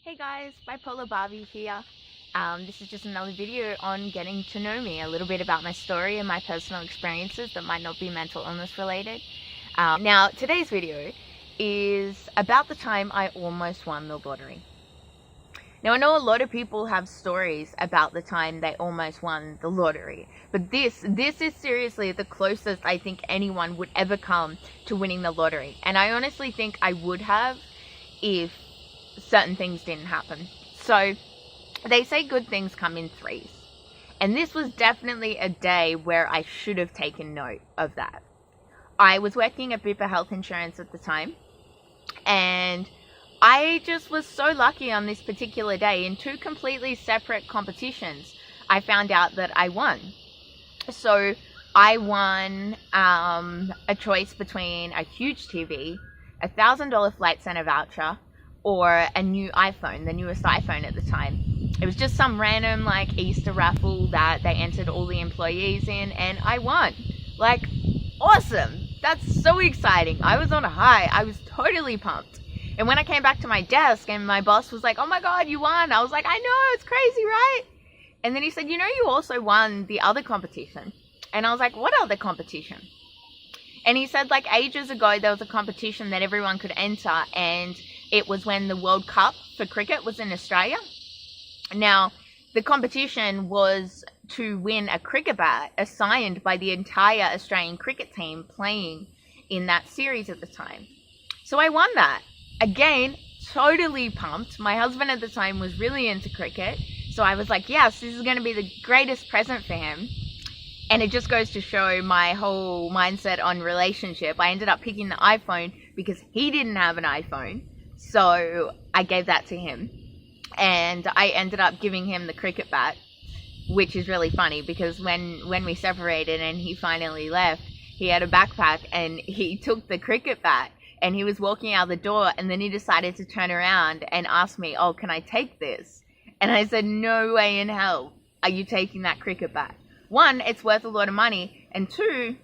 Hey guys, Bipolar Barbie here. This is just another video on getting to know me, a little bit about my story and my personal experiences that might not be mental illness related. Now, today's video is about the time I almost won the lottery. Now, I know a lot of people have stories about the time they almost won the lottery, but this is seriously the closest I think anyone would ever come to winning the lottery. And I honestly think I would have if certain things didn't happen. So they say good things come in threes, and this was definitely a day where I should have taken note of that. I was working at Bupa Health Insurance at the time, and I just was so lucky on this particular day. In two completely separate competitions, I found out that I won. So I won a choice between a huge TV, $1,000 Flight Center voucher, or a new iPhone, the newest iPhone at the time. It was just some random like Easter raffle that they entered all the employees in, and I won. Like, awesome. That's so exciting. I was on a high. I was totally pumped. And when I came back to my desk and my boss was like, "Oh my God, you won." I was like, "I know, it's crazy, right?" And then he said, "You know, you also won the other competition." And I was like, "What other competition?" And he said, like, ages ago, there was a competition that everyone could enter, and it was when the World Cup for cricket was in Australia. Now, the competition was to win a cricket bat assigned by the entire Australian cricket team playing in that series at the time. So I won that. Again, totally pumped. My husband at the time was really into cricket, so I was like, yes, this is going to be the greatest present for him. And it just goes to show my whole mindset on relationship. I ended up picking the iPhone because he didn't have an iPhone. So I gave that to him, and I ended up giving him the cricket bat, which is really funny because when we separated and he finally left, he had a backpack and he took the cricket bat and he was walking out the door, and then he decided to turn around and ask me, "Oh, can I take this?" And I said, "No way in hell are you taking that cricket bat. One, it's worth a lot of money, and two,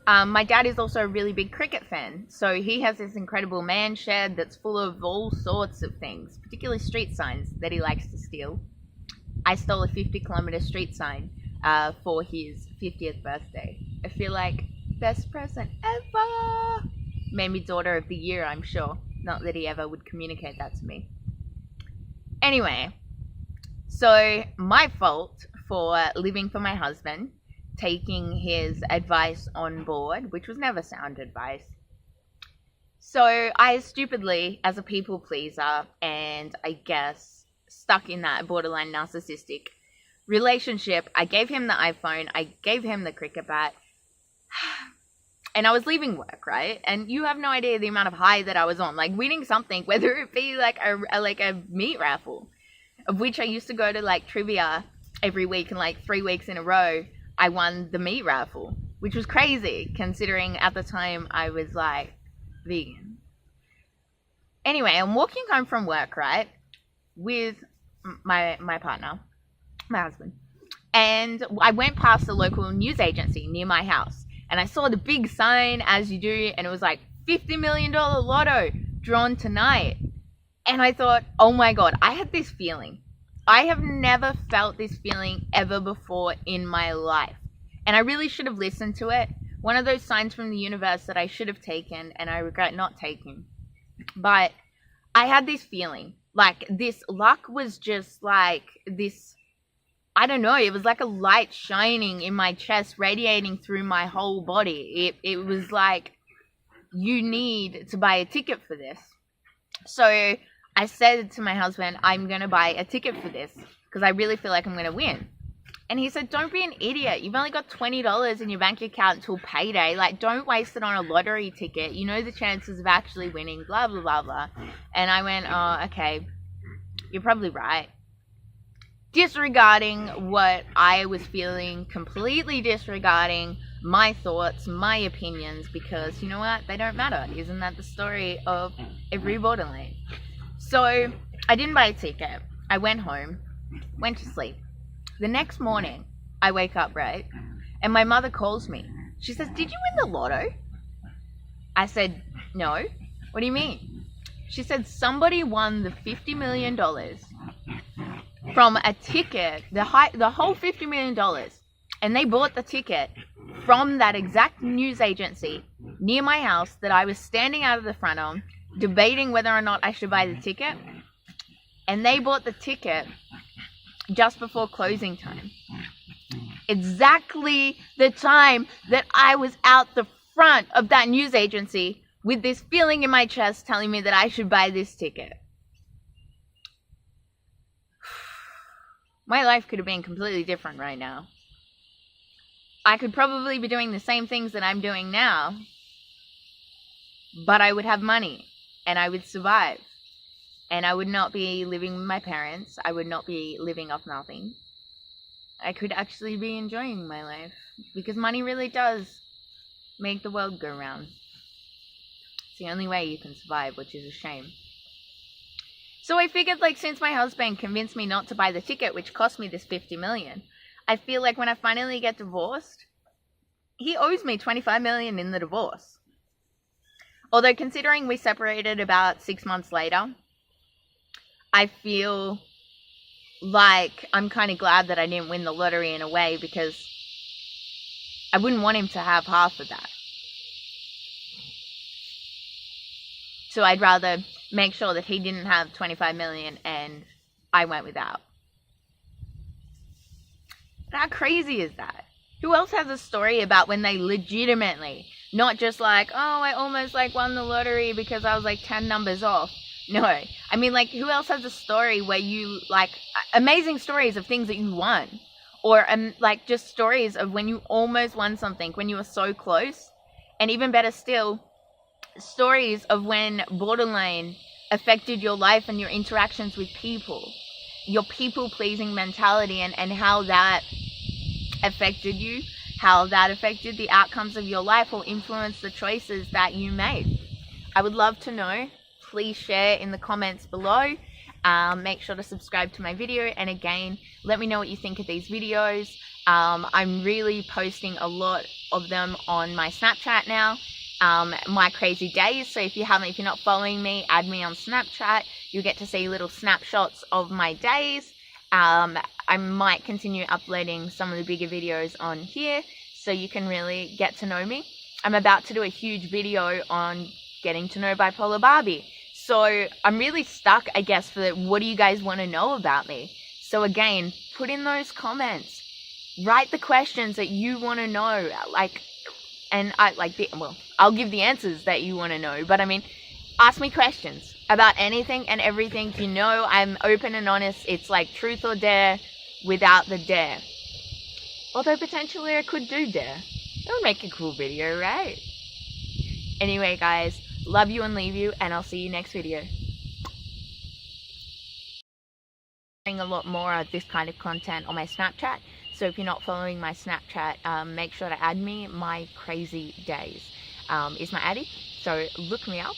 my dad is also a really big cricket fan, so he has this incredible man shed that's full of all sorts of things, particularly street signs that he likes to steal." I stole a 50-kilometer street sign for his 50th birthday. I feel like best present ever. Made me daughter of the year, I'm sure. Not that he ever would communicate that to me. Anyway, so my fault for living for my husband, taking his advice on board, which was never sound advice. So I stupidly, as a people pleaser, and I guess stuck in that borderline narcissistic relationship, I gave him the iPhone, I gave him the cricket bat, and I was leaving work, right? And you have no idea the amount of high that I was on, like winning something, whether it be like a meat raffle, of which I used to go to like trivia every week, and like 3 weeks in a row I won the meat raffle, which was crazy considering at the time I was like vegan. Anyway, I'm walking home from work, right, with my partner, my husband, and I went past the local news agency near my house, and I saw the big sign, as you do, and it was like $50 million lotto drawn tonight. And I thought, oh my God, I had this feeling. I have never felt this feeling ever before in my life. And I really should have listened to it. One of those signs from the universe that I should have taken, and I regret not taking. But I had this feeling, like this luck was just like this, I don't know, it was like a light shining in my chest, radiating through my whole body. It was like, you need to buy a ticket for this. So I said to my husband, "I'm going to buy a ticket for this because I really feel like I'm going to win." And he said, "Don't be an idiot. You've only got $20 in your bank account until payday. Like, don't waste it on a lottery ticket. You know the chances of actually winning, blah, blah, blah, blah." And I went, "Oh, okay. You're probably right." Disregarding what I was feeling, completely disregarding my thoughts, my opinions, because you know what? They don't matter. Isn't that the story of every borderline? So I didn't buy a ticket. I went home, went to sleep. The next morning, I wake up, right? And my mother calls me. She says, "Did you win the lotto?" I said, "No." "What do you mean?" She said somebody won the $50 million from a ticket, the whole $50 million, and they bought the ticket from that exact news agency near my house that I was standing out of the front of, debating whether or not I should buy the ticket. And they bought the ticket just before closing time. Exactly the time that I was out the front of that news agency with this feeling in my chest telling me that I should buy this ticket. My life could have been completely different right now. I could probably be doing the same things that I'm doing now, but I would have money and I would survive. And I would not be living with my parents. I would not be living off nothing. I could actually be enjoying my life, because money really does make the world go round. It's the only way you can survive, which is a shame. So I figured, like, since my husband convinced me not to buy the ticket, which cost me this $50 million, I feel like when I finally get divorced, he owes me $25 million in the divorce. Although considering we separated about 6 months later, I feel like I'm kind of glad that I didn't win the lottery in a way, because I wouldn't want him to have half of that. So I'd rather make sure that he didn't have $25 million and I went without. How crazy is that? Who else has a story about when they legitimately, not just like, oh, I almost like won the lottery because I was like 10 numbers off. No, I mean, like, who else has a story where you, like, amazing stories of things that you won? Or, like, just stories of when you almost won something, when you were so close? And even better still, stories of when borderline affected your life and your interactions with people. Your people-pleasing mentality and how that affected you, how that affected the outcomes of your life or influenced the choices that you made. I would love to know. Please share in the comments below. Make sure to subscribe to my video, and again, let me know what you think of these videos. I'm really posting a lot of them on my Snapchat now, my crazy days. So if you're not following me, add me on Snapchat. You'll get to see little snapshots of my days. I might continue uploading some of the bigger videos on here so you can really get to know me. I'm about to do a huge video on getting to know Bipolar Barbie. So I'm really stuck, I guess, for what do you guys want to know about me? So again, put in those comments. Write the questions that you want to know. I'll give the answers that you want to know. But I mean, ask me questions about anything and everything. You know, I'm open and honest. It's like truth or dare without the dare. Although potentially I could do dare. That would make a cool video, right? Anyway, guys. Love you and leave you, and I'll see you next video. Doing a lot more of this kind of content on my Snapchat, so if you're not following my Snapchat, make sure to add me. My crazy days is my addy, so look me up.